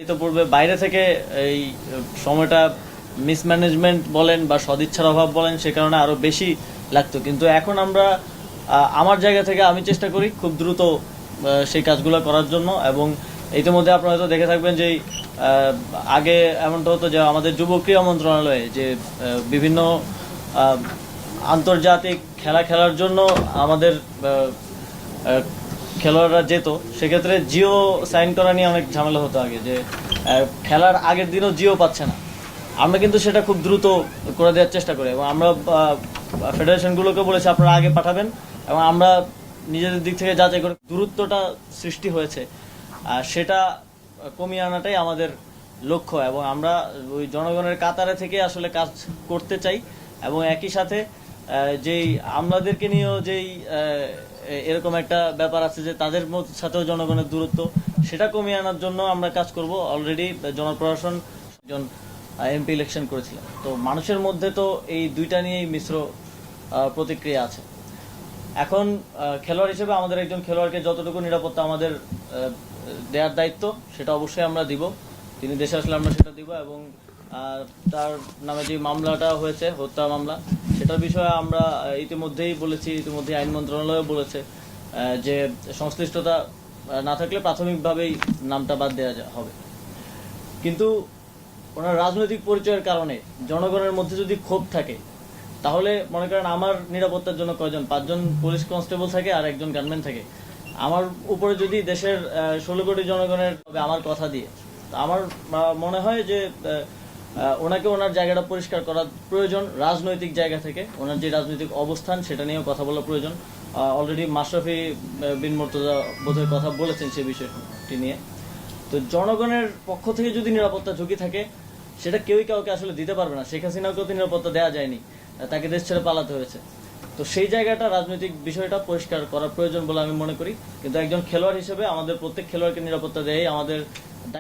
এই তো পূর্বে বাইরে থেকে এই সময়টা মিসম্যানেজমেন্ট বলেন বা সদিচ্ছার অভাব বলেন, সে কারণে আরো বেশি লাগতো। কিন্তু এখন আমরা আমার জায়গা থেকে আমি চেষ্টা করি খুব দ্রুত সেই কাজগুলো করার জন্য। এবং ইতিমধ্যে আপনারা হয়তো দেখে থাকবেন যে আগে এমনটা হতো যে আমাদের যুব ক্রীড়া মন্ত্রণালয়ে যে বিভিন্ন আন্তর্জাতিক খেলা খেলার জন্য আমাদের খেলোয়াড়রা যেত, সেক্ষেত্রে জিও সাইন করা নিয়ে অনেক ঝামেলা হতো আগে, যে খেলার আগের দিনও জিও পাচ্ছে না। আমরা কিন্তু সেটা খুব দ্রুত করে দেওয়ার চেষ্টা করি এবং আমরা ফেডারেশনগুলোকে বলেছি আপনারা আগে পাঠাবেন, এবং আমরা নিজেদের দিক থেকে যাচাই করে দূরত্বটা সৃষ্টি হয়েছে সেটা কমিয়ে আনাটাই আমাদের লক্ষ্য। এবং আমরা ওই জনগণের কাতারে থেকে আসলে কাজ করতে চাই, এবং একই সাথে যেই আমলাদেরকে নিয়েও যেই এরকম একটা ব্যাপার আছে যে তাদের সাথেও জনগণের দূরত্ব, সেটা কমিয়ে আনার জন্য আমরা কাজ করব। অলরেডি জনপ্রশাসন একজন এমপি ইলেকশন করেছিলেন, তো মানুষের মধ্যে তো এই দুইটা নিয়েই মিশ্র প্রতিক্রিয়া আছে। এখন খেলোয়াড় হিসেবে আমাদের একজন খেলোয়াড়কে যতটুকু নিরাপত্তা আমাদের দেওয়ার দায়িত্ব, সেটা অবশ্যই আমরা দিব। তিনি দেশে আসলে আমরা সেটা দিব। এবং তার নামে যে মামলাটা হয়েছে, হত্যা মামলা, সেটার বিষয়ে আমরা ইতিমধ্যেই বলেছি, ইতিমধ্যেই আইন মন্ত্রণালয় বলেছে যে সংশ্লিষ্টতা না থাকলে প্রাথমিকভাবেই নামটা বাদ দেওয়া হবে। কিন্তু ওনার রাজনৈতিক পরিচয়ের কারণে জনগণের মধ্যে যদি ক্ষোভ থাকে, তাহলে মনে করেন আমার নিরাপত্তার জন্য কয়জন, 5 জন পুলিশ কনস্টেবল থাকে আর একজন গানম্যান থাকে। আমার উপরে যদি দেশের 16 কোটি জনগণের আমার কথা দিয়ে, আমার মনে হয় যে ওনাকে ওনার জায়গাটা পরিষ্কার করা প্রয়োজন। রাজনৈতিক জায়গা থেকে ওনার যে রাজনৈতিক অবস্থান, সেটা নিয়েও কথা বলা প্রয়োজন। অলরেডি মাশরাফি বিন মুর্তজা বোধহয় কথা বলেছেন সে বিষয়টি নিয়ে। তো জনগণের পক্ষ থেকে যদি নিরাপত্তা ঝুঁকি থাকে, সেটা কেউই কাউকে আসলে দিতে পারবে না। শেখ হাসিনাকেও তো নিরাপত্তা দেওয়া যায়নি, তাকে দেশ ছেড়ে পালাতে হয়েছে। তো সেই জায়গাটা, রাজনৈতিক বিষয়টা পরিষ্কার করা প্রয়োজন বলে আমি মনে করি। কিন্তু একজন খেলোয়াড় হিসেবে আমাদের প্রত্যেক খেলোয়াড়কে নিরাপত্তা দেয় আমাদের